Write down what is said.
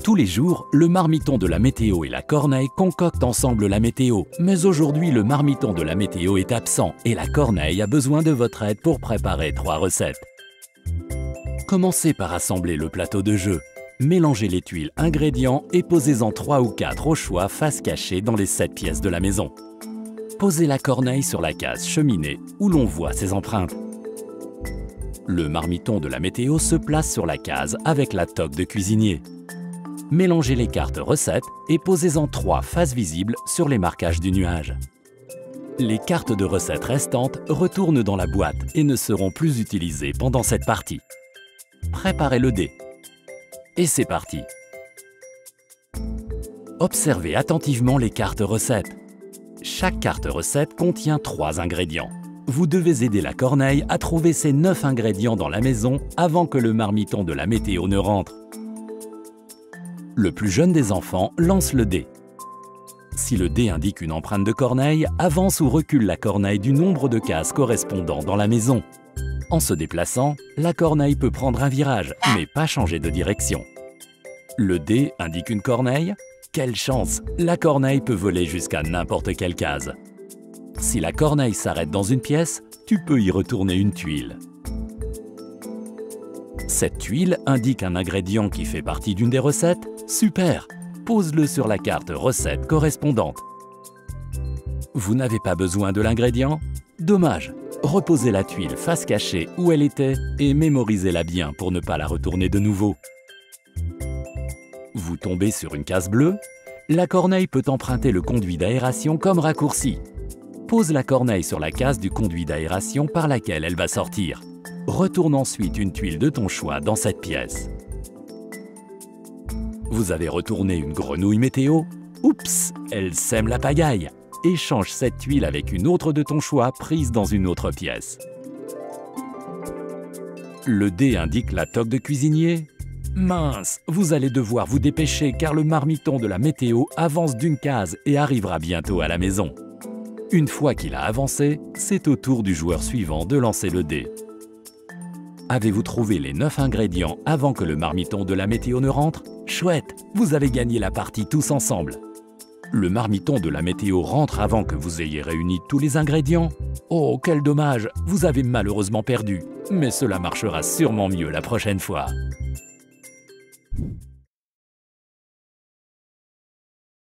Tous les jours, le marmiton de la météo et la corneille concoctent ensemble la météo. Mais aujourd'hui, le marmiton de la météo est absent et la corneille a besoin de votre aide pour préparer 3 recettes. Commencez par assembler le plateau de jeu. Mélangez les tuiles ingrédients et posez-en 3 ou 4 au choix face cachée dans les 7 pièces de la maison. Posez la corneille sur la case cheminée où l'on voit ses empreintes. Le marmiton de la météo se place sur la case avec la toque de cuisinier. Mélangez les cartes recettes et posez-en 3 faces visibles sur les marquages du nuage. Les cartes de recettes restantes retournent dans la boîte et ne seront plus utilisées pendant cette partie. Préparez le dé. Et c'est parti! Observez attentivement les cartes recettes. Chaque carte recette contient 3 ingrédients. Vous devez aider la corneille à trouver ces 9 ingrédients dans la maison avant que le marmiton de la météo ne rentre. Le plus jeune des enfants lance le dé. Si le dé indique une empreinte de corneille, avance ou recule la corneille du nombre de cases correspondant dans la maison. En se déplaçant, la corneille peut prendre un virage, mais pas changer de direction. Le dé indique une corneille? Quelle chance! La corneille peut voler jusqu'à n'importe quelle case. Si la corneille s'arrête dans une pièce, tu peux y retourner une tuile. Cette tuile indique un ingrédient qui fait partie d'une des recettes? Super! Pose-le sur la carte recette correspondante. Vous n'avez pas besoin de l'ingrédient? Dommage! Reposez la tuile face cachée où elle était et mémorisez-la bien pour ne pas la retourner de nouveau. Vous tombez sur une case bleue? La corneille peut emprunter le conduit d'aération comme raccourci. Pose la corneille sur la case du conduit d'aération par laquelle elle va sortir. Retourne ensuite une tuile de ton choix dans cette pièce. Vous avez retourné une grenouille météo? Oups, elle sème la pagaille. Échange cette tuile avec une autre de ton choix prise dans une autre pièce. Le dé indique la toque de cuisinier? Mince, vous allez devoir vous dépêcher car le marmiton de la météo avance d'une case et arrivera bientôt à la maison. Une fois qu'il a avancé, c'est au tour du joueur suivant de lancer le dé. Avez-vous trouvé les 9 ingrédients avant que le marmiton de la météo ne rentre? Chouette, vous avez gagné la partie tous ensemble. Le marmiton de la météo rentre avant que vous ayez réuni tous les ingrédients? Oh, quel dommage, vous avez malheureusement perdu, mais cela marchera sûrement mieux la prochaine fois.